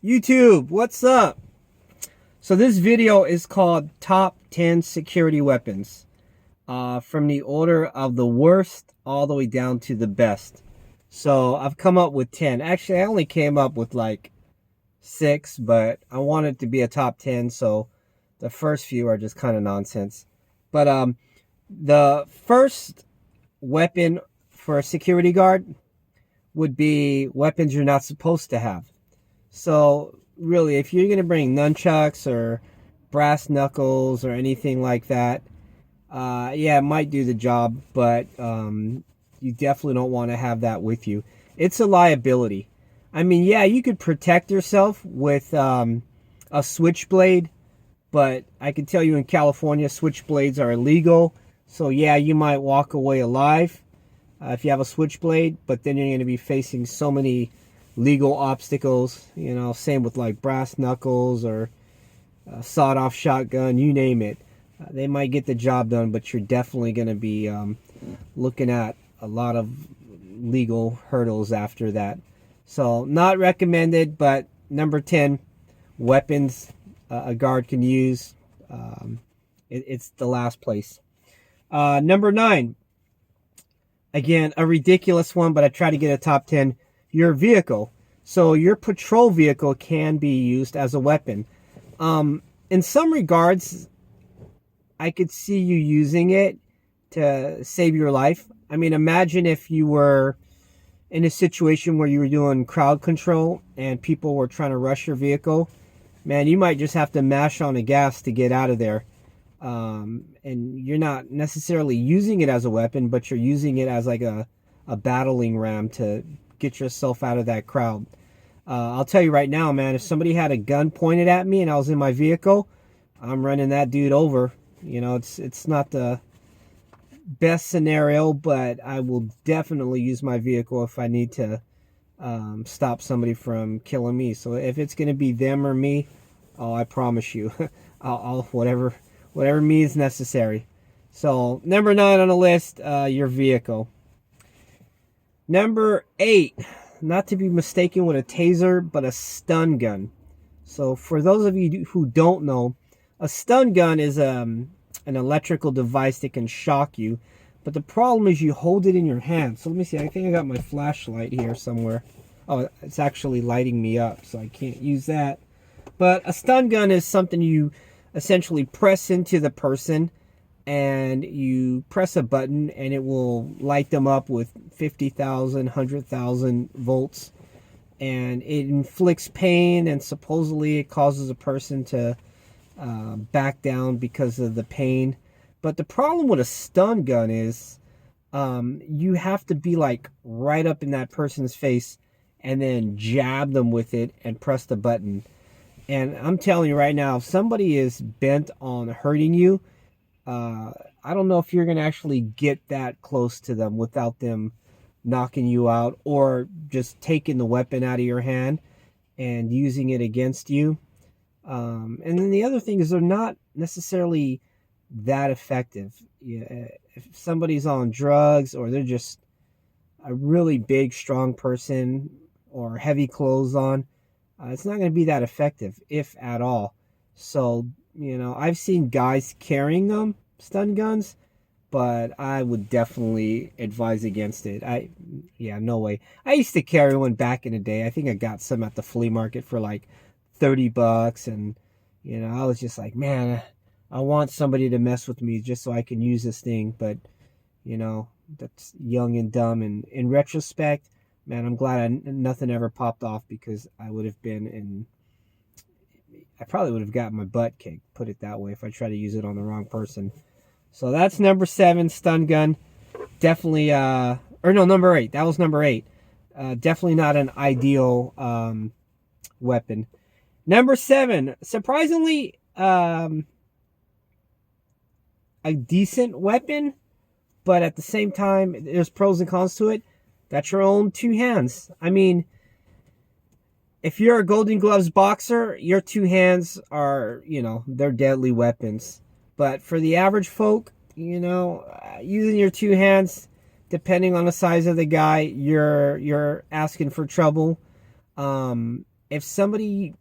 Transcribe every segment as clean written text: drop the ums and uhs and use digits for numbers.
YouTube, what's up? So this video is called Top 10 Security Weapons, from the order of the worst all the way down to the best. So I've come up with 10. Actually, I only came up with like 6, but I want it to be a top 10, so the first few are just kind of nonsense. But the first weapon for a security guard would be weapons you're not supposed to have. So really, if you're going to bring nunchucks or brass knuckles or anything like that, yeah, it might do the job, but you definitely don't want to have that with you. It's a liability. I mean, yeah, you could protect yourself with a switchblade, but I can tell you in California, switchblades are illegal. So yeah, you might walk away alive if you have a switchblade, but then you're going to be facing so many legal obstacles. You know, same with like brass knuckles or sawed-off shotgun, you name it. They might get the job done, but you're definitely going to be looking at a lot of legal hurdles after that. So not recommended, but number 10, weapons a guard can use. It's the last place. Number 9, again, a ridiculous one, but I try to get a top 10. Your vehicle. So your patrol vehicle can be used as a weapon. In some regards, I could see you using it to save your life. I mean, imagine if you were in a situation where you were doing crowd control and people were trying to rush your vehicle. Man, you might just have to mash on the gas to get out of there. And you're not necessarily using it as a weapon, but you're using it as like a battling ram to get yourself out of that crowd. I'll tell you right now, man, if somebody had a gun pointed at me and I was in my vehicle, I'm running that dude over. You know, it's not the best scenario, but I will definitely use my vehicle if I need to stop somebody from killing me. So if it's going to be them or me, oh, I promise you, I'll whatever means necessary. So number 9 on the list, your vehicle. Number 8, not to be mistaken with a taser, but a stun gun. So for those of you who don't know, a stun gun is an electrical device that can shock you. But the problem is you hold it in your hand. So let me see. I think I got my flashlight here somewhere. Oh, it's actually lighting me up, so I can't use that. But a stun gun is something you essentially press into the person, and you press a button and it will light them up with 50,000, 100,000 volts. And it inflicts pain, and supposedly it causes a person to back down because of the pain. But the problem with a stun gun is you have to be like right up in that person's face and then jab them with it and press the button. And I'm telling you right now, if somebody is bent on hurting you, I don't know if you're going to actually get that close to them without them knocking you out or just taking the weapon out of your hand and using it against you. And then the other thing is they're not necessarily that effective. Yeah, if somebody's on drugs or they're just a really big, strong person or heavy clothes on, it's not going to be that effective, if at all. So, you know, I've seen guys carrying them, stun guns, but I would definitely advise against it. Yeah, no way. I used to carry one back in the day. I think I got some at the flea market for like $30, and you know, I was just like, man, I want somebody to mess with me just so I can use this thing. But you know, that's young and dumb. And in retrospect, man, I'm glad nothing ever popped off, because I would have been in. I probably would have gotten my butt kicked, put it that way, if I tried to use it on the wrong person. So that's number 7, stun gun. Definitely, or no, number 8. That was number 8. Definitely not an ideal weapon. Number 7, surprisingly, a decent weapon, but at the same time, there's pros and cons to it. That's your own 2 hands. I mean, if you're a Golden Gloves boxer, your 2 hands are, you know, they're deadly weapons. But for the average folk, you know, using your 2 hands, depending on the size of the guy, you're asking for trouble. If somebody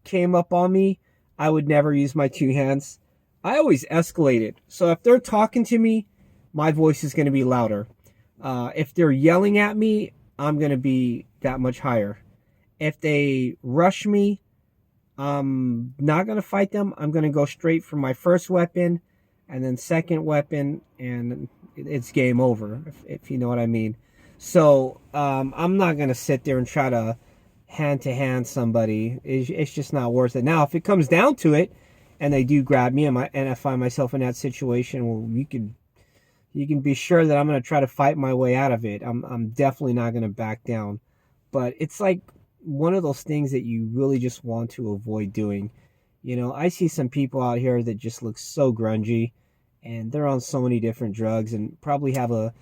came up on me, I would never use my two hands. I always escalate it. So if they're talking to me, my voice is going to be louder. If they're yelling at me, I'm going to be that much higher. If they rush me, I'm not going to fight them. I'm going to go straight for my first weapon and then second weapon, and it's game over, if you know what I mean. So I'm not going to sit there and try to hand somebody. It's just not worth it. Now, if it comes down to it and they do grab me and I find myself in that situation, well, you can be sure that I'm going to try to fight my way out of it. I'm definitely not going to back down. But it's like one of those things that you really just want to avoid doing. You know, I see some people out here that just look so grungy, and they're on so many different drugs and probably have a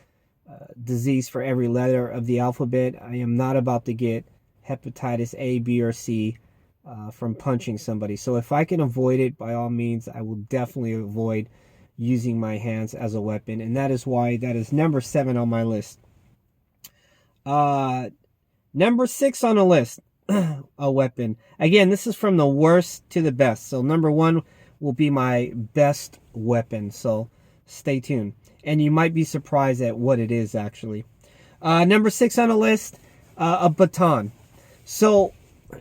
disease for every letter of the alphabet. I am not about to get hepatitis A, B, or C from punching somebody. So if I can avoid it, by all means, I will definitely avoid using my hands as a weapon. And that is why that is number 7 on my list. Number 6 on the list, a weapon. Again, this is from the worst to the best. So number 1 will be my best weapon. So stay tuned. And you might be surprised at what it is, actually. Number 6 on the list, a baton. So,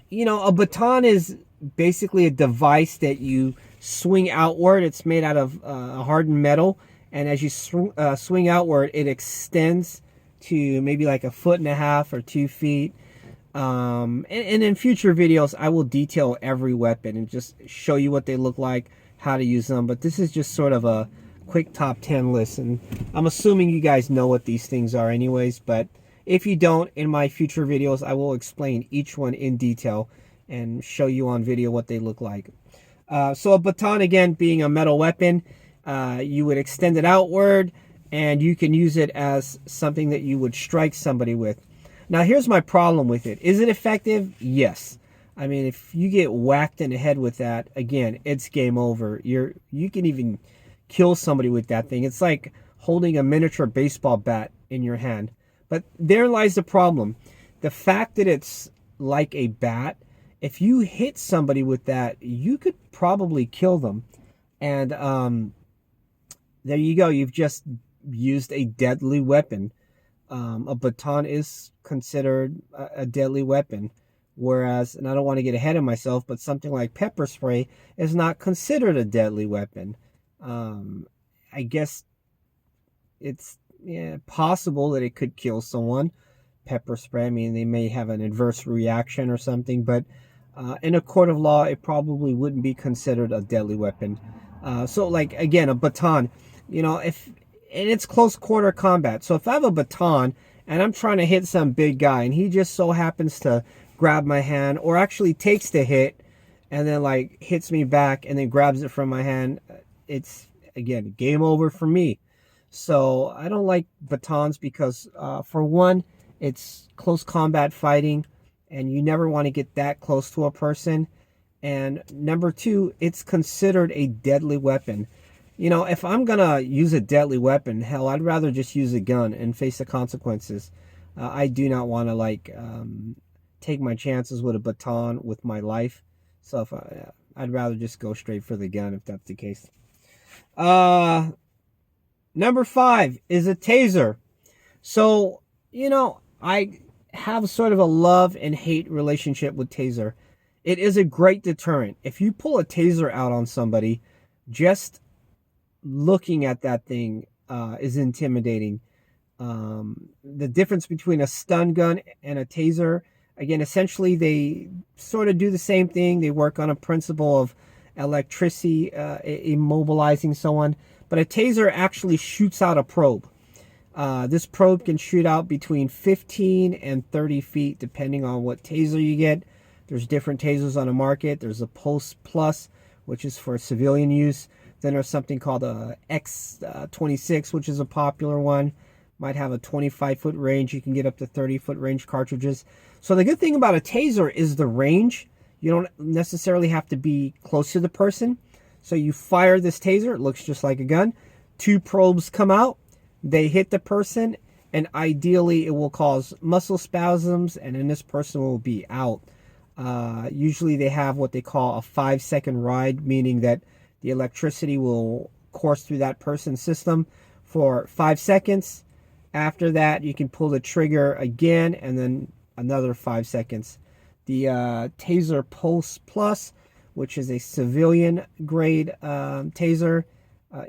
you know, a baton is basically a device that you swing outward. It's made out of hardened metal. And as you swing outward, it extends to maybe like 1.5 feet or 2 feet. And in future videos, I will detail every weapon and just show you what they look like, how to use them. But this is just sort of a quick top 10 list. And I'm assuming you guys know what these things are anyways. But if you don't, in my future videos, I will explain each one in detail and show you on video what they look like. So a baton, again, being a metal weapon, you would extend it outward, and you can use it as something that you would strike somebody with. Now, here's my problem with it. Is it effective? Yes. I mean, if you get whacked in the head with that, again, it's game over. You can even kill somebody with that thing. It's like holding a miniature baseball bat in your hand. But there lies the problem. The fact that it's like a bat, if you hit somebody with that, you could probably kill them. And there you go. You've just used a deadly weapon. A baton is considered a deadly weapon. Whereas, and I don't want to get ahead of myself, but something like pepper spray is not considered a deadly weapon. I guess it's possible that it could kill someone. Pepper spray, I mean, they may have an adverse reaction or something, but in a court of law, it probably wouldn't be considered a deadly weapon. So, like, again, a baton, you know, and it's close quarter combat. So if I have a baton and I'm trying to hit some big guy and he just so happens to grab my hand, or actually takes the hit and then like hits me back and then grabs it from my hand, it's, again, game over for me. So I don't like batons because for one, it's close combat fighting and you never want to get that close to a person. And number 2, it's considered a deadly weapon. You know, if I'm going to use a deadly weapon, hell, I'd rather just use a gun and face the consequences. I do not want to, like, take my chances with a baton with my life. So if I'd rather just go straight for the gun if that's the case. Number 5 is a taser. So, you know, I have sort of a love and hate relationship with taser. It is a great deterrent. If you pull a taser out on somebody, just looking at that thing is intimidating. The difference between a stun gun and a taser, again, essentially they sort of do the same thing. They work on a principle of electricity immobilizing someone, but a taser actually shoots out a probe. This probe can shoot out between 15 and 30 feet depending on what taser you get. There's different tasers on the market. There's a Pulse Plus, which is for civilian use. Then there's something called a X26, which is a popular one. Might have a 25-foot range. You can get up to 30-foot range cartridges. So the good thing about a taser is the range. You don't necessarily have to be close to the person. So you fire this taser. It looks just like a gun. 2 probes come out. They hit the person. And ideally, it will cause muscle spasms. And then this person will be out. Usually they have what they call a 5-second ride, meaning that the electricity will course through that person's system for 5 seconds. After that, you can pull the trigger again, and then another 5 seconds. The Taser Pulse Plus, which is a civilian grade taser,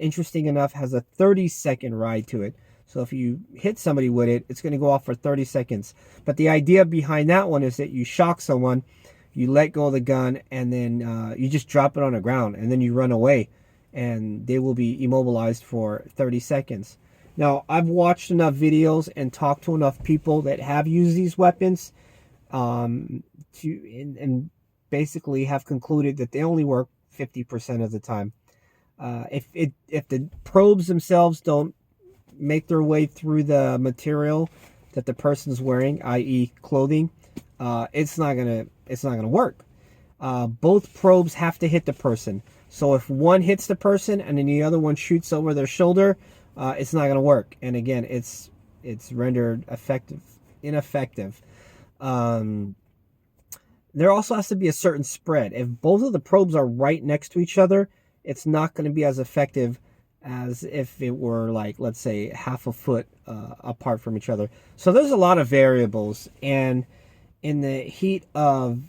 interesting enough, has a 30-second ride to it. So if you hit somebody with it, it's going to go off for 30 seconds. But the idea behind that one is that you shock someone, you let go of the gun, and then you just drop it on the ground, and then you run away, and they will be immobilized for 30 seconds. Now, I've watched enough videos and talked to enough people that have used these weapons and basically have concluded that they only work 50% of the time. If the probes themselves don't make their way through the material that the person's wearing, i.e., clothing, it's not gonna work. Both probes have to hit the person. So if one hits the person and then the other one shoots over their shoulder, it's not gonna work. And again, it's rendered ineffective. There also has to be a certain spread. If both of the probes are right next to each other, it's not going to be as effective as if it were, like, let's say, half a foot apart from each other. So there's a lot of variables, and in the heat of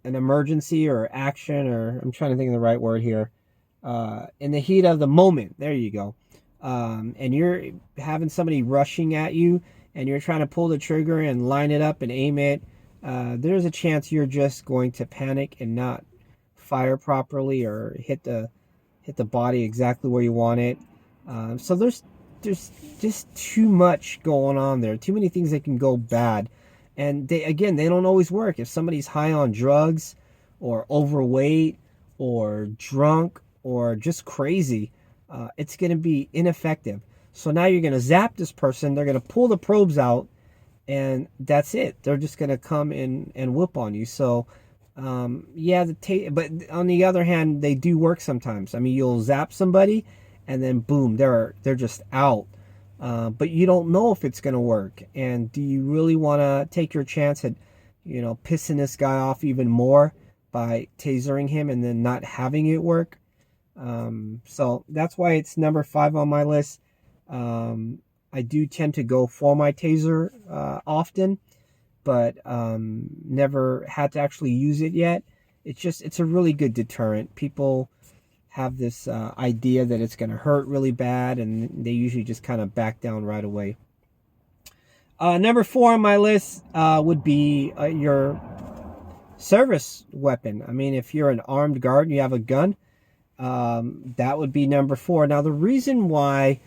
an emergency or action, or I'm trying to think of the right word here, in the heat of the moment, there you go, and you're having somebody rushing at you, and you're trying to pull the trigger and line it up and aim it, there's a chance you're just going to panic and not fire properly or hit the body exactly where you want it. So there's just too much going on there. Too many things that can go bad. And they don't always work. If somebody's high on drugs or overweight or drunk or just crazy, it's going to be ineffective. So now you're going to zap this person. They're going to pull the probes out, and that's it. They're just going to come in and whoop on you. So, yeah, but on the other hand, they do work sometimes. I mean, you'll zap somebody, and then boom, they're just out. But you don't know if it's going to work. And do you really want to take your chance at, pissing this guy off even more by tasering him and then not having it work? So that's why it's number 5 on my list. I do tend to go for my taser often, but never had to actually use it yet. It's a really good deterrent. People have this idea that it's going to hurt really bad, and they usually just kind of back down right away. Number 4 on my list would be your service weapon. I mean, if you're an armed guard and you have a gun, that would be number 4. Now, the reason why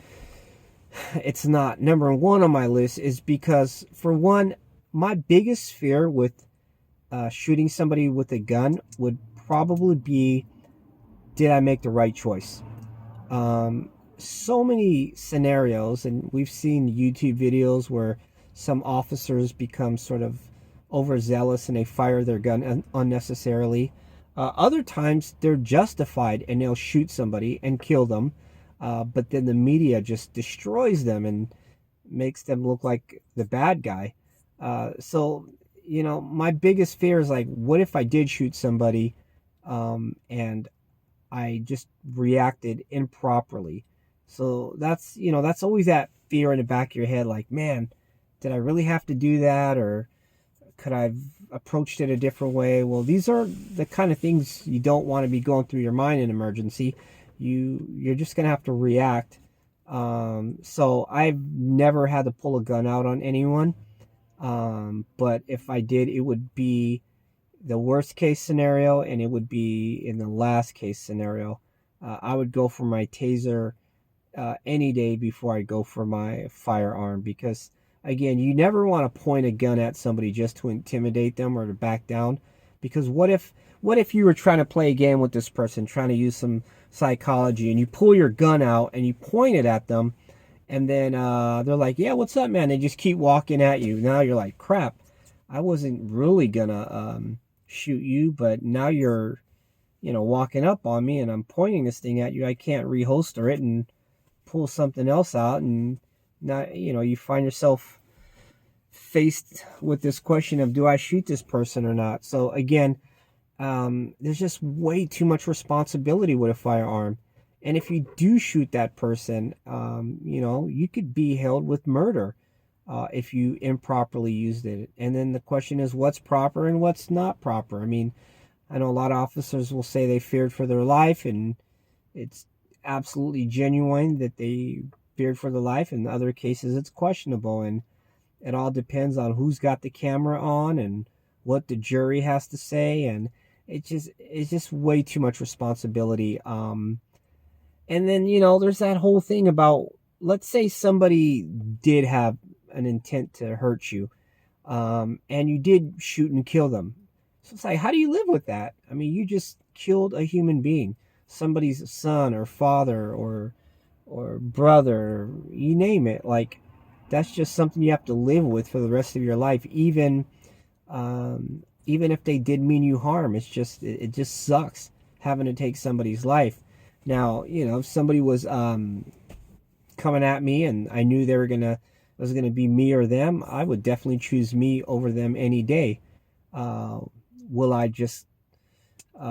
it's not number 1 on my list is because, for one, my biggest fear with shooting somebody with a gun would probably be, did I make the right choice? So many scenarios, and we've seen YouTube videos where some officers become sort of overzealous and they fire their gun unnecessarily. Other times they're justified and they'll shoot somebody and kill them, but then the media just destroys them and makes them look like the bad guy. So, my biggest fear is, like, what if I did shoot somebody and I just reacted improperly? So that's always that fear in the back of your head, like, man, did I really have to do that? Or could I have approached it a different way? Well, these are the kind of things you don't want to be going through your mind in an emergency. You're just going to have to react. So I've never had to pull a gun out on anyone. But if I did, it would be the worst case scenario, and it would be in the last case scenario. I would go for my taser any day before I go for my firearm, because, again, you never want to point a gun at somebody just to intimidate them or to back down. Because what if you were trying to play a game with this person, trying to use some psychology, and you pull your gun out and you point it at them, and then they're like, yeah, what's up, man? They just keep walking at you. Now you're like, crap, I wasn't really gonna shoot you, but now you're, walking up on me, and I'm pointing this thing at you. I can't reholster it and pull something else out, and now, you find yourself faced with this question of, do I shoot this person or not? So again, there's just way too much responsibility with a firearm. And if you do shoot that person, you could be held with murder if you improperly used it. And then the question is, what's proper and what's not proper? I mean, I know a lot of officers will say they feared for their life, and it's absolutely genuine that they feared for their life. In other cases, it's questionable, and it all depends on who's got the camera on and what the jury has to say, and it's just way too much responsibility. And then there's that whole thing about, let's say somebody did have an intent to hurt you, and you did shoot and kill them. So it's like, how do you live with that? I mean, you just killed a human being, somebody's son or father or brother, you name it. Like, that's just something you have to live with for the rest of your life, even if they did mean you harm. It's just, it just sucks having to take somebody's life. Now, if somebody was coming at me and I knew it was gonna be me or them, I would definitely choose me over them any day. Will I just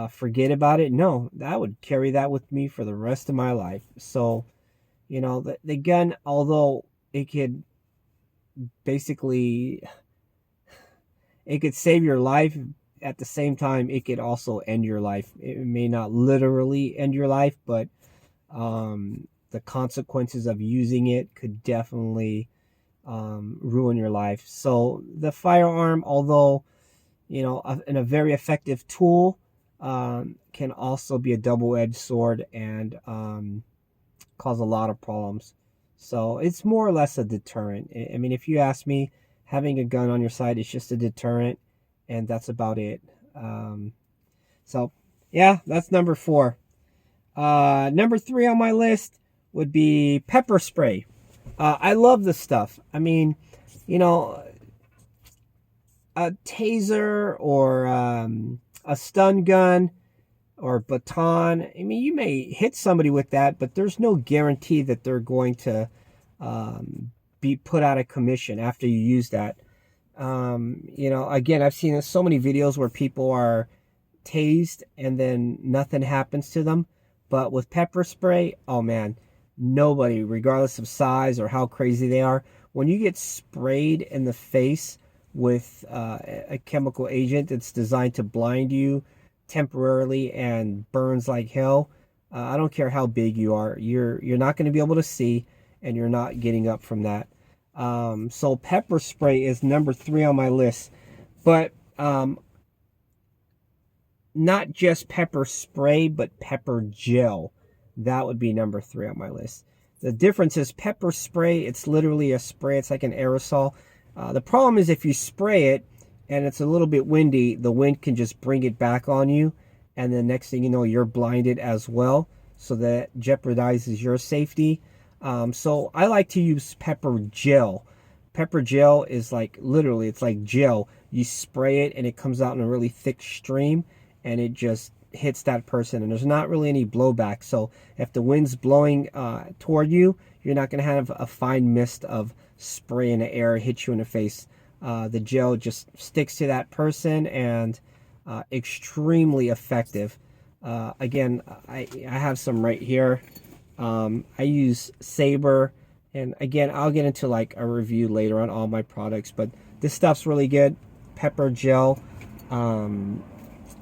forget about it? No, I would carry that with me for the rest of my life. So, the gun, although it could basically, it could save your life, at the same time, it could also end your life. It may not literally end your life, but the consequences of using it could definitely ruin your life. So the firearm, although and a very effective tool, can also be a double-edged sword and cause a lot of problems. So it's more or less a deterrent. I mean, if you ask me, having a gun on your side is just a deterrent, and that's about it. So yeah, that's number 4. Number 3 on my list would be pepper spray. I love this stuff. I mean, a taser or a stun gun or baton. I mean, you may hit somebody with that, but there's no guarantee that they're going to be put out of commission after you use that. Again, I've seen so many videos where people are tased and then nothing happens to them. But with pepper spray, oh man, nobody, regardless of size or how crazy they are, when you get sprayed in the face with a chemical agent that's designed to blind you temporarily and burns like hell, I don't care how big you are, you're not going to be able to see, and you're not getting up from that. So pepper spray is number 3 on my list. But not just pepper spray, but pepper gel. That would be number 3 on my list. The difference is pepper spray, it's literally a spray. It's like an aerosol. The problem is if you spray it and it's a little bit windy, the wind can just bring it back on you. And the next thing you know, you're blinded as well. So that jeopardizes your safety. So I like to use pepper gel. Pepper gel is like, literally, it's like gel. You spray it and it comes out in a really thick stream, and it just hits that person, and there's not really any blowback. So if the wind's blowing toward you, you're not going to have a fine mist of spray in the air hit you in the face. The gel just sticks to that person, and extremely effective. Again, I have some right here. I use Saber, and again, I'll get into like a review later on all my products, but this stuff's really good. Pepper gel.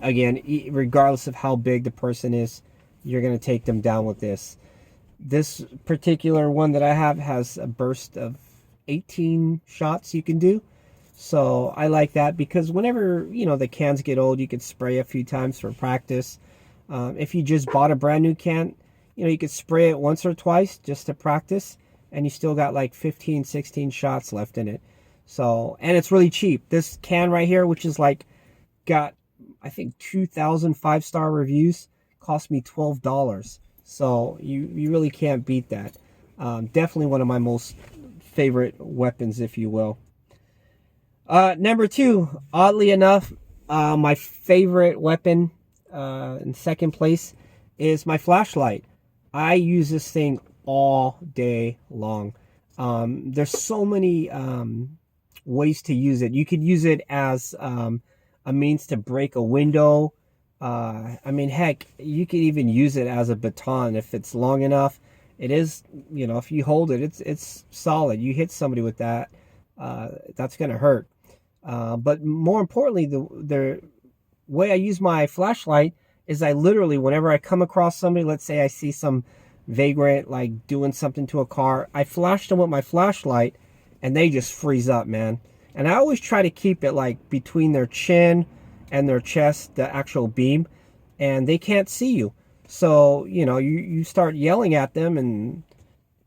Again, regardless of how big the person is, you're going to take them down with this. This particular one that I have has a burst of 18 shots you can do. So I like that because whenever, the cans get old, you could spray a few times for practice. If you just bought a brand new can, you could spray it once or twice just to practice, and you still got like 15, 16 shots left in it. So, and it's really cheap. This can right here, which is like, got, I think 2,000 5-star reviews, cost me $12. So you really can't beat that. Definitely one of my most favorite weapons, if you will. Number 2, oddly enough, my favorite weapon in second place is my flashlight. I use this thing all day long. There's so many ways to use it. You could use it as a means to break a window. I mean, heck, you could even use it as a baton if it's long enough. It is, you know, if you hold it, it's solid. You hit somebody with that, that's gonna hurt. But more importantly, the way I use my flashlight is I literally, whenever I come across somebody, let's say I see some vagrant like doing something to a car, I flash them with my flashlight and they just freeze up, man. And I always try to keep it like between their chin and their chest, the actual beam, and they can't see you. So, you know, you start yelling at them and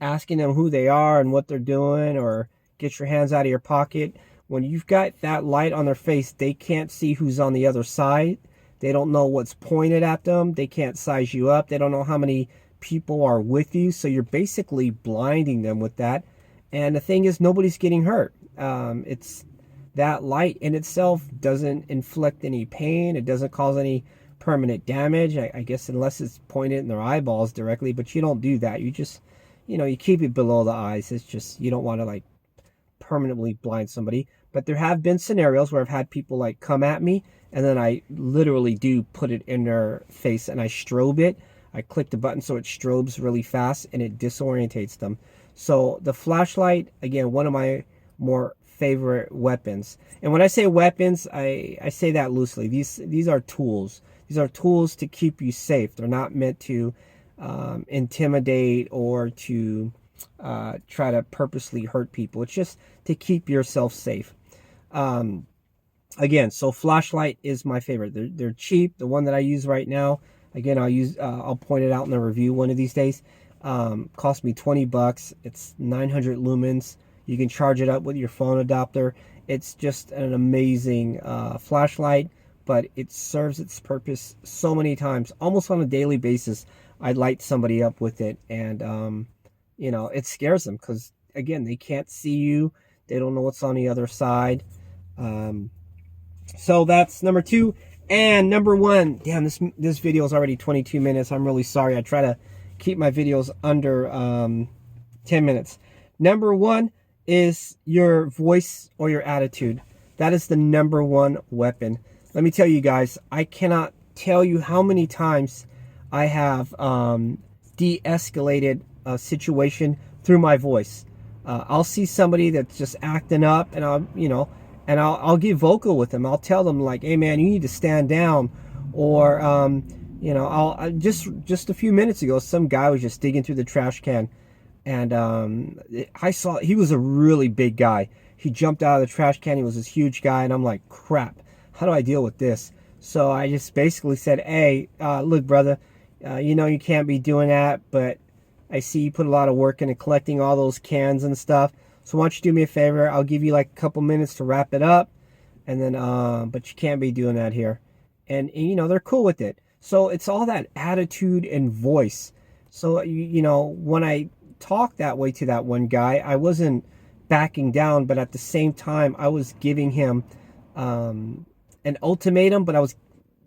asking them who they are and what they're doing, or get your hands out of your pocket. When you've got that light on their face, they can't see who's on the other side. They don't know what's pointed at them. They can't size you up. They don't know how many people are with you. So you're basically blinding them with that. And the thing is, nobody's getting hurt. It's that light in itself doesn't inflict any pain. It doesn't cause any permanent damage. I guess unless it's pointed in their eyeballs directly, but you don't do that. You just, you know, you keep it below the eyes. It's just, you don't want to like permanently blind somebody. But there have been scenarios where I've had people like come at me, and then I literally do put it in their face and I strobe it. I click the button so it strobes really fast and it disorientates them. So the flashlight, again, one of my more favorite weapons. And when I say weapons, I say that loosely. These are tools. These are tools to keep you safe. They're not meant to intimidate or to try to purposely hurt people. It's just to keep yourself safe. Again, so flashlight is my favorite. They're cheap. The one that I use right now, again, I'll point it out in the review one of these days. Cost me $20. It's 900 lumens. You can charge it up with your phone adapter. It's just an amazing flashlight, but it serves its purpose so many times. Almost on a daily basis, I light somebody up with it, and you know, it scares them because, again, they can't see you. They don't know what's on the other side. So that's number 2. And number 1, damn, this video is already 22 minutes. I'm really sorry. I try to keep my videos under 10 minutes. Number 1 is your voice or your attitude. That is the number 1 weapon. Let me tell you guys, I cannot tell you how many times I have de-escalated a situation through my voice. I'll see somebody that's just acting up, and I'll get vocal with them. I'll tell them like, "Hey man, you need to stand down," or I'll just a few minutes ago, some guy was just digging through the trash can, and I saw he was a really big guy. He jumped out of the trash can. He was this huge guy, and I'm like, crap, how do I deal with this? So I just basically said, "Hey, look, brother, you can't be doing that, but I see you put a lot of work into collecting all those cans and stuff. So why don't you do me a favor? I'll give you like a couple minutes to wrap it up, and then but you can't be doing that here." And they're cool with it. So it's all that attitude and voice. So when I talked that way to that one guy, I wasn't backing down, but at the same time I was giving him an ultimatum, but I was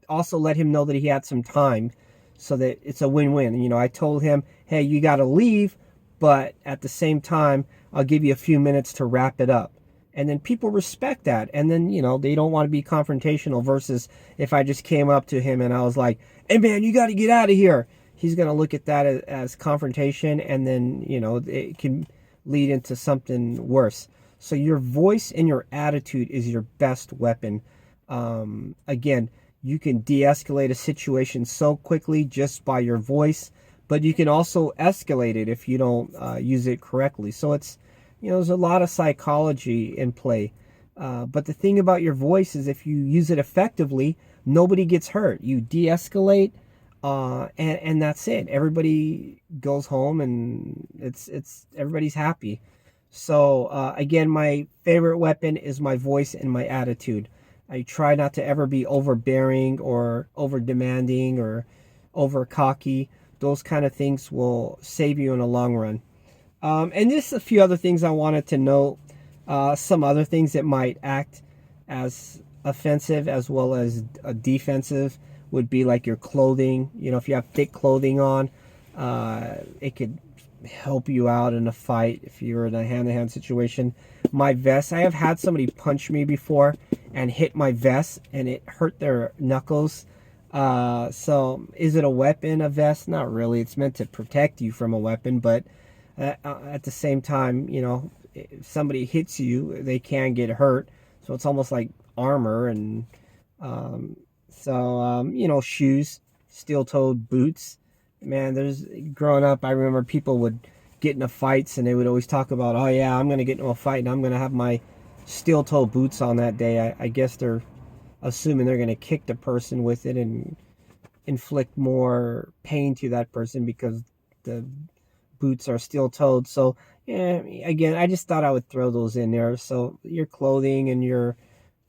also let him know that he had some time, so that it's a win-win. I told him, "Hey, you got to leave, but at the same time, I'll give you a few minutes to wrap it up." And then people respect that. And then, they don't want to be confrontational, versus if I just came up to him and I was like, "Hey man, you got to get out of here." He's going to look at that as confrontation, and then, it can lead into something worse. So your voice and your attitude is your best weapon. Again, you can de-escalate a situation so quickly just by your voice, but you can also escalate it if you don't use it correctly. So it's, there's a lot of psychology in play. But the thing about your voice is, if you use it effectively, nobody gets hurt. You de-escalate, and that's it. Everybody goes home, and it's everybody's happy. So again, my favorite weapon is my voice and my attitude. I try not to ever be overbearing or over demanding or over cocky. Those kind of things will save you in the long run. And just a few other things I wanted to note. Some other things that might act as offensive as well as defensive would be like your clothing. If you have thick clothing on, it could help you out in a fight if you're in a hand-to-hand situation. my vest. I have had somebody punch me before and hit my vest, and it hurt their knuckles. So is it a weapon, a vest? Not really. It's meant to protect you from a weapon, but at the same time, you know, if somebody hits you, they can get hurt. So it's almost like armor. And you know, shoes, steel-toed boots. Man, growing up, I remember people would get into fights and they would always talk about, oh yeah, I'm going to get into a fight and I'm going to have my steel-toed boots on that day. I guess they're assuming they're going to kick the person with it and inflict more pain to that person because the boots are steel-toed. So yeah, again, I just thought I would throw those in there. So your clothing and your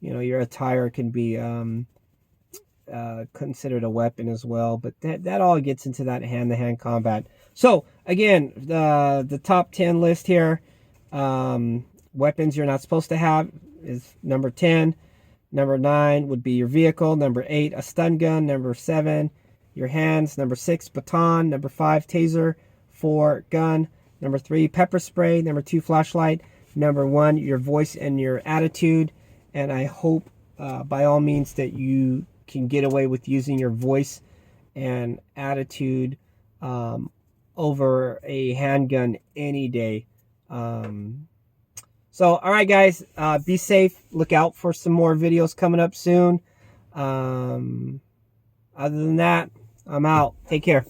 attire can be considered a weapon as well, but that all gets into that hand-to-hand combat. So again, the top 10 list here, weapons you're not supposed to have is number 10. Number 9 would be your vehicle. Number 8, a stun gun. Number 7, your hands. Number 6, baton. Number 5, taser. 4, gun. Number 3, pepper spray. Number 2, flashlight. Number 1, your voice and your attitude. And I hope by all means that you can get away with using your voice and attitude over a handgun any day. So, all right, guys, be safe. Look out for some more videos coming up soon. Other than that, I'm out. Take care.